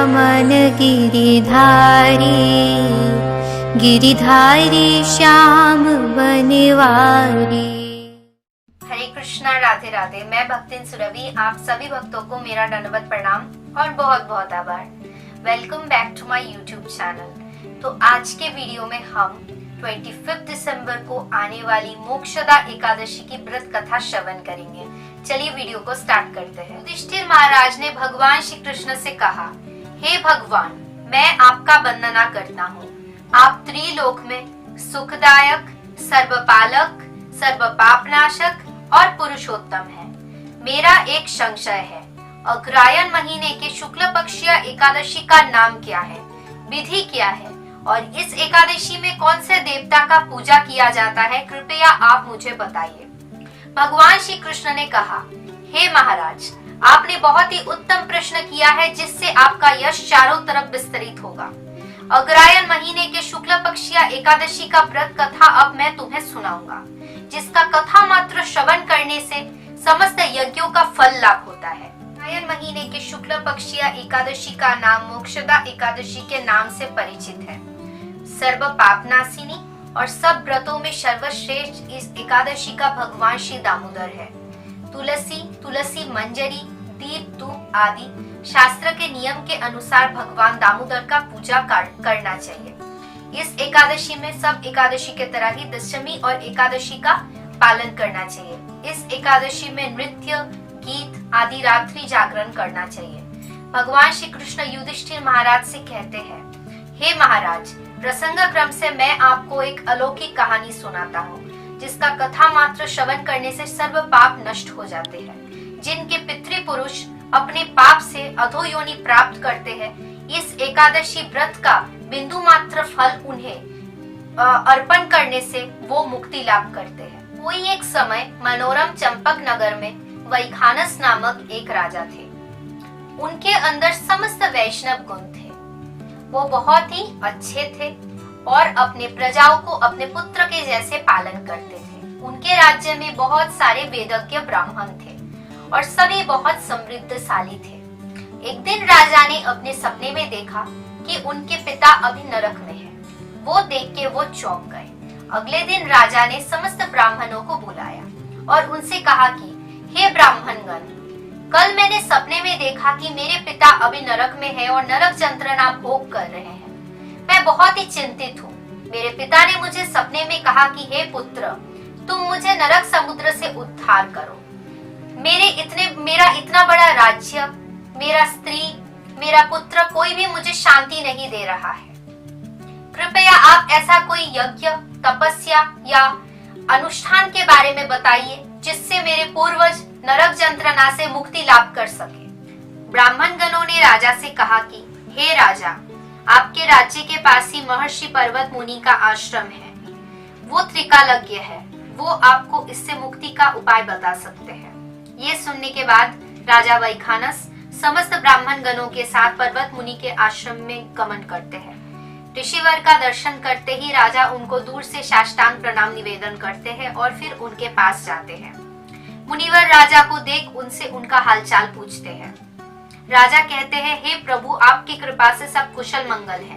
मन गिरिधारी, गिरिधारी श्याम बनवारी। हरे कृष्णा, राधे राधे। मैं भक्तिन सुरभि, आप सभी भक्तों को मेरा दंडवत प्रणाम और बहुत बहुत आभार। Welcome back to my YouTube channel. तो आज के वीडियो में हम 25 दिसंबर को आने वाली मोक्षदा एकादशी की व्रत कथा श्रवण करेंगे। चलिए वीडियो को स्टार्ट करते हैं। युधिष्ठिर महाराज ने भगवान श्री कृष्ण से कहा, हे भगवान, मैं आपका वंदना करता हूँ। आप त्रिलोक में सुखदायक, सर्वपालक, सर्व पापनाशक और पुरुषोत्तम है। मेरा एक संशय है, अग्रहायण महीने के शुक्ल पक्षीय एकादशी का नाम क्या है, विधि क्या है और इस एकादशी में कौन से देवता का पूजा किया जाता है, कृपया आप मुझे बताइए। भगवान श्री कृष्ण ने कहा, हे महाराज, आपने बहुत ही उत्तम प्रश्न किया है जिससे आपका यश चारों तरफ विस्तरित होगा। अग्रहायण महीने के शुक्ल पक्षीय एकादशी का व्रत कथा अब मैं तुम्हें सुनाऊंगा, जिसका कथा मात्र श्रवण करने से समस्त यज्ञों का फल लाभ होता है। अग्रहायण महीने के शुक्ल पक्षीय एकादशी का नाम मोक्षदा एकादशी के नाम से परिचित है। सर्व पापनाशिनी और सब व्रतों में सर्वश्रेष्ठ इस एकादशी का भगवान श्री दामोदर है। तुलसी मंजरी, दीप, धूप आदि शास्त्र के नियम के अनुसार भगवान दामोदर का पूजा करना चाहिए। इस एकादशी में सब एकादशी के तरह ही दशमी और एकादशी का पालन करना चाहिए। इस एकादशी में नृत्य, गीत आदि रात्रि जागरण करना चाहिए। भगवान श्री कृष्ण युधिष्ठिर महाराज से कहते हैं, हे महाराज, प्रसंग क्रम से मैं आपको एक अलौकिक कहानी सुनाता हूँ, जिसका कथा मात्र श्रवण करने से सर्व पाप नष्ट हो जाते हैं। जिनके पितृपुरुष अपने पाप से अधोयोनि प्राप्त करते हैं, इस एकादशी व्रत का बिंदु मात्र फल उन्हें अर्पण करने से वो मुक्ति लाभ करते हैं। कोई एक समय मनोरम चंपक नगर में वैखानस नामक एक राजा थे। उनके अंदर समस्त वैष्णव गुण थे। वो बहुत ही अच्छे थे और अपने प्रजाओं को अपने पुत्र के जैसे पालन करते थे। उनके राज्य में बहुत सारे वेदज्ञ ब्राह्मण थे और सभी बहुत समृद्धशाली थे। एक दिन राजा ने अपने सपने में देखा कि उनके पिता अभी नरक में हैं। वो देख के वो चौंक गए। अगले दिन राजा ने समस्त ब्राह्मणों को बुलाया और उनसे कहा कि हे ब्राह्मणगण, कल मैंने सपने में देखा कि मेरे पिता अभी नरक में है और नरक यंत्रणा भोग कर रहे हैं। मैं बहुत ही चिंतित हूँ। मेरे पिता ने मुझे सपने में कहा कि हे पुत्र, तुम मुझे नरक समुद्र से उद्धार करो। मेरा इतना बड़ा राज्य, मेरा स्त्री, मेरा पुत्र, कोई भी मुझे शांति नहीं दे रहा है। कृपया आप ऐसा कोई यज्ञ, तपस्या या अनुष्ठान के बारे में बताइए जिससे मेरे पूर्वज नरक यंत्रणा से मुक्ति लाभ कर सके। ब्राह्मण गणों ने राजा से कहा कि हे राजा, आपके राज्य के पास ही महर्षि पर्वत मुनि का आश्रम है। वो त्रिकालज्ञ है। वो आपको इससे मुक्ति का उपाय बता सकते हैं। ये सुनने के बाद राजा वैखानस समस्त ब्राह्मण गणों के साथ पर्वत मुनि के आश्रम में गमन करते हैं। ऋषिवर का दर्शन करते ही राजा उनको दूर से साष्टांग प्रणाम निवेदन करते हैं और फिर उनके पास जाते हैं। मुनिवर राजा को देख उनसे उनका हालचाल पूछते हैं। राजा कहते हैं, हे प्रभु, आपकी कृपा से सब कुशल मंगल है,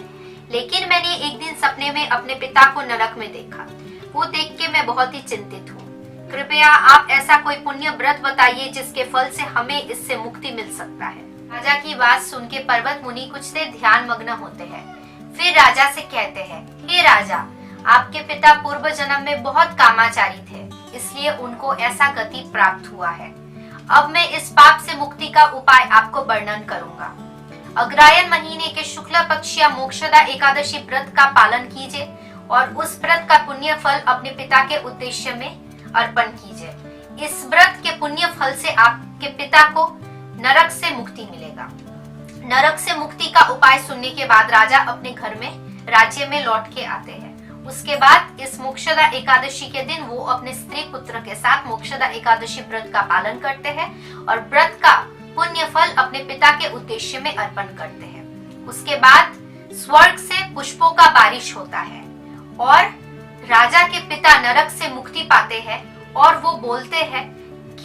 लेकिन मैंने एक दिन सपने में अपने पिता को नरक में देखा। वो देख के मैं बहुत ही चिंतित हूँ। कृपया आप ऐसा कोई पुण्य व्रत बताइए जिसके फल से हमें इससे मुक्ति मिल सकता है। राजा की बात सुन के पर्वत मुनि कुछ देर ध्यान मग्न होते हैं। फिर राजा से कहते हैं, हे राजा, आपके पिता पूर्व जन्म में बहुत कामाचारी थे, इसलिए उनको ऐसा गति प्राप्त हुआ है। अब मैं इस पाप से मुक्ति का उपाय आपको वर्णन करूंगा। अग्रहायण महीने के शुक्ल पक्षीय मोक्षदा एकादशी व्रत का पालन कीजिए और उस व्रत का पुण्य फल अपने पिता के उद्देश्य में अर्पण कीजिए। इस व्रत के पुण्य फल से आपके पिता को नरक से मुक्ति मिलेगा। नरक से मुक्ति का उपाय सुनने के बाद राजा अपने घर में, राज्य में लौट के आते हैं। उसके बाद इस मोक्षदा एकादशी के दिन वो अपने स्त्री पुत्र के साथ मोक्षदा एकादशी व्रत का पालन करते हैं और व्रत का पुण्य फल अपने पिता के उद्देश्य में अर्पण करते हैं। उसके बाद स्वर्ग से पुष्पों का बारिश होता है और राजा के पिता नरक से मुक्ति पाते हैं और वो बोलते हैं,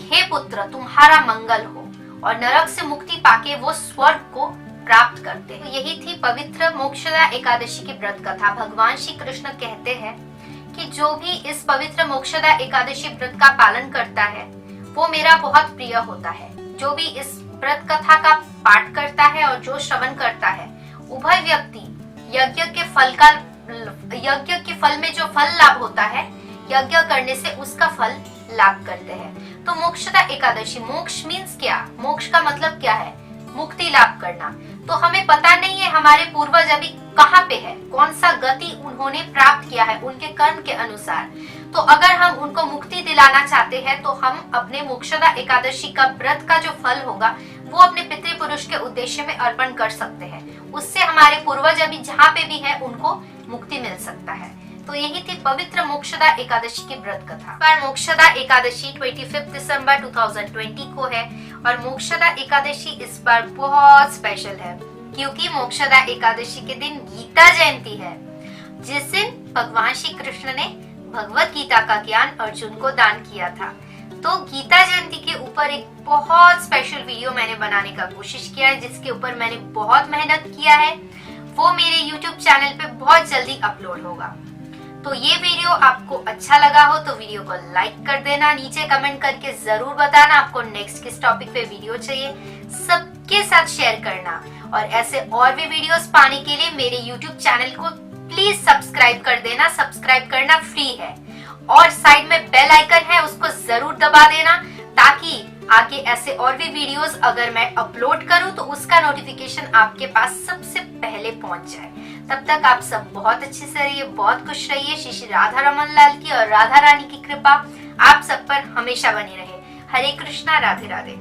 हे पुत्र, तुम्हारा मंगल हो, और नरक से मुक्ति पाके वो स्वर्ग को प्राप्त करते हैं। तो यही थी पवित्र मोक्षदा एकादशी की व्रत कथा। भगवान श्री कृष्ण कहते हैं कि जो भी इस पवित्र मोक्षदा एकादशी व्रत का पालन करता है वो मेरा बहुत प्रिय होता है। जो भी इस व्रत कथा का पाठ करता है और जो श्रवण करता है, उभय व्यक्ति यज्ञ के फल में जो फल लाभ होता है, यज्ञ करने से उसका फल लाभ करते हैं। तो मोक्षदा एकादशी, मोक्ष मीन्स क्या? मोक्ष का मतलब क्या है? मुक्ति लाभ करना। तो हमें पता नहीं है हमारे पूर्वज अभी कहाँ पे है, कौन सा गति उन्होंने प्राप्त किया है उनके कर्म के अनुसार। तो अगर हम उनको मुक्ति दिलाना चाहते हैं तो हम अपने मोक्षदा एकादशी का व्रत का जो फल होगा वो अपने पितृपुरुष के उद्देश्य में अर्पण कर सकते हैं। उससे हमारे पूर्वज अभी जहाँ पे भी है उनको मुक्ति मिल सकता है। तो यही थी पवित्र मोक्षदा एकादशी की व्रत कथा। पर मोक्षदा एकादशी 25 दिसंबर 2020 को है और मोक्षदा एकादशी इस बार बहुत स्पेशल है क्योंकि मोक्षदा एकादशी के दिन गीता जयंती है, जिस दिन भगवान श्री कृष्ण ने भगवत गीता का ज्ञान अर्जुन को दान किया था। तो गीता जयंती के ऊपर एक बहुत स्पेशल वीडियो मैंने बनाने का कोशिश किया है, जिसके ऊपर मैंने बहुत मेहनत किया है। वो मेरे YouTube चैनल पे बहुत जल्दी अपलोड होगा। तो ये वीडियो आपको अच्छा लगा हो तो वीडियो को लाइक कर देना, नीचे कमेंट करके जरूर बताना आपको नेक्स्ट किस टॉपिक पे वीडियो चाहिए, सबके साथ शेयर करना। और ऐसे और भी वीडियोस पाने के लिए मेरे YouTube चैनल को प्लीज सब्सक्राइब कर देना। सब्सक्राइब करना फ्री है और साइड में बेल आइकन है, उसको जरूर दबा देना ताकि आगे ऐसे और भी वीडियोस अगर मैं अपलोड करूं तो उसका नोटिफिकेशन आपके पास सबसे पहले पहुंच जाए। तब तक आप सब बहुत अच्छे से रहिए, बहुत खुश रहिए। श्री श्री राधा रमन लाल की और राधा रानी की कृपा आप सब पर हमेशा बनी रहे। हरे कृष्णा, राधे राधे।